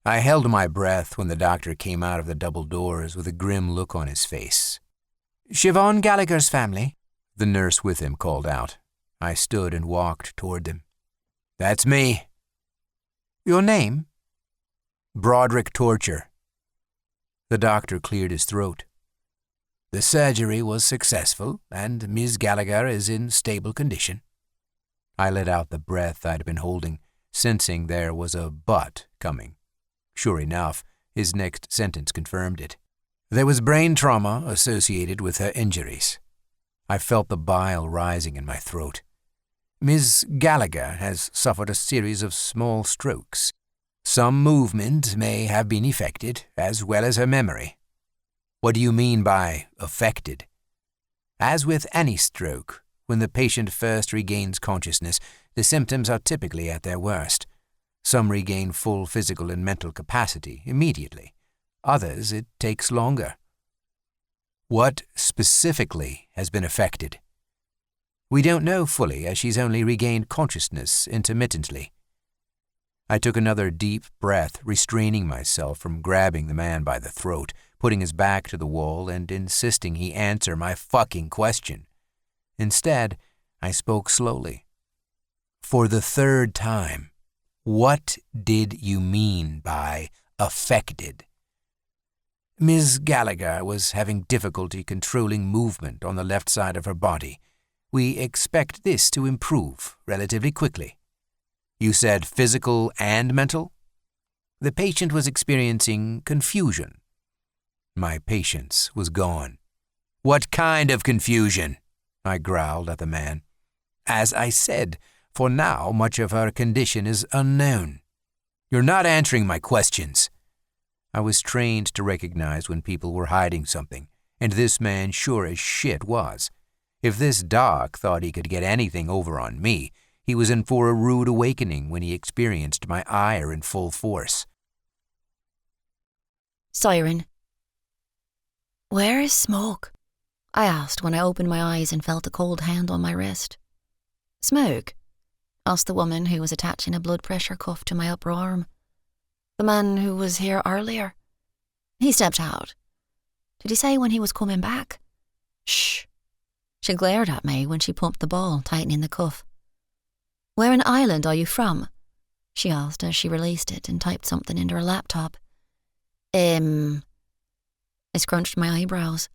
I held my breath when the doctor came out of the double doors with a grim look on his face. "Siobhan Gallagher's family," the nurse with him called out. I stood and walked toward them. "That's me." "Your name?" "Broderick Torture." The doctor cleared his throat. "The surgery was successful, and Miss Gallagher is in stable condition." I let out the breath I'd been holding, sensing there was a but coming. Sure enough, his next sentence confirmed it. There was brain trauma associated with her injuries. I felt the bile rising in my throat. Miss Gallagher has suffered a series of small strokes. Some movement may have been affected, as well as her memory. What do you mean by affected? As with any stroke, when the patient first regains consciousness, the symptoms are typically at their worst. Some regain full physical and mental capacity immediately. Others, it takes longer. What specifically has been affected? We don't know fully, as she's only regained consciousness intermittently. I took another deep breath, restraining myself from grabbing the man by the throat, putting his back to the wall and insisting he answer my fucking question. Instead, I spoke slowly. For the third time, what did you mean by affected? Ms. Gallagher was having difficulty controlling movement on the left side of her body. We expect this to improve relatively quickly. You said physical and mental? The patient was experiencing confusion. My patience was gone. What kind of confusion? I growled at the man. As I said, for now much of her condition is unknown. You're not answering my questions. I was trained to recognize when people were hiding something, and this man sure as shit was. If this doc thought he could get anything over on me, he was in for a rude awakening when he experienced my ire in full force. Siren. "Where is Smoke?" I asked when I opened my eyes and felt a cold hand on my wrist. "Smoke?" asked the woman who was attaching a blood pressure cuff to my upper arm. "The man who was here earlier. He stepped out. Did he say when he was coming back?" "Shh." She glared at me when she pumped the ball, tightening the cuff. "Where in Ireland are you from?" she asked as she released it and typed something into her laptop. I scrunched my eyebrows.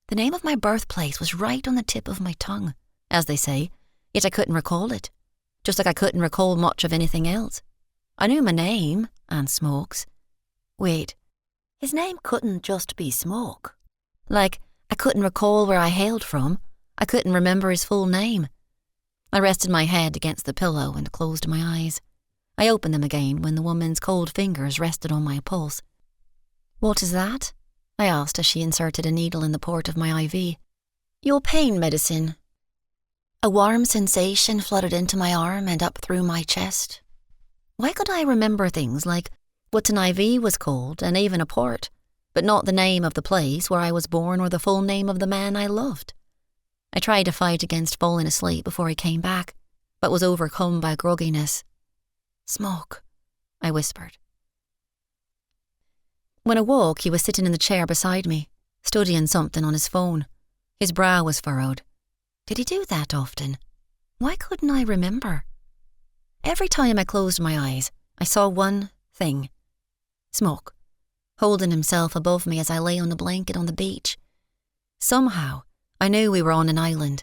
The name of my birthplace was right on the tip of my tongue, as they say, yet I couldn't recall it, just like I couldn't recall much of anything else. I knew my name, and Smoke's. Wait, his name couldn't just be Smoke. Like, I couldn't recall where I hailed from. I couldn't remember his full name. I rested my head against the pillow and closed my eyes. I opened them again when the woman's cold fingers rested on my pulse. "What is that?" I asked as she inserted a needle in the port of my IV. "Your pain medicine." A warm sensation flooded into my arm and up through my chest. Why could I remember things like what an IV was called and even a port, but not the name of the place where I was born or the full name of the man I loved? I tried to fight against falling asleep before he came back, but was overcome by grogginess. "Smoke," I whispered. When I woke, he was sitting in the chair beside me, studying something on his phone. His brow was furrowed. Did he do that often? Why couldn't I remember? Every time I closed my eyes, I saw one thing. Smoke, holding himself above me as I lay on the blanket on the beach. Somehow, I knew we were on an island.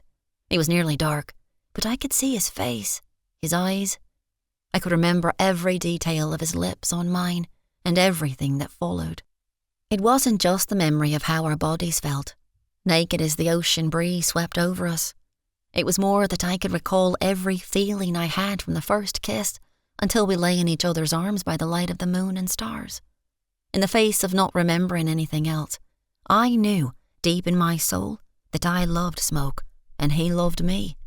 It was nearly dark, but I could see his face, his eyes. I could remember every detail of his lips on mine and everything that followed. It wasn't just the memory of how our bodies felt, naked as the ocean breeze swept over us. It was more that I could recall every feeling I had from the first kiss until we lay in each other's arms by the light of the moon and stars. In the face of not remembering anything else, I knew, deep in my soul, that I loved Smoke, and he loved me.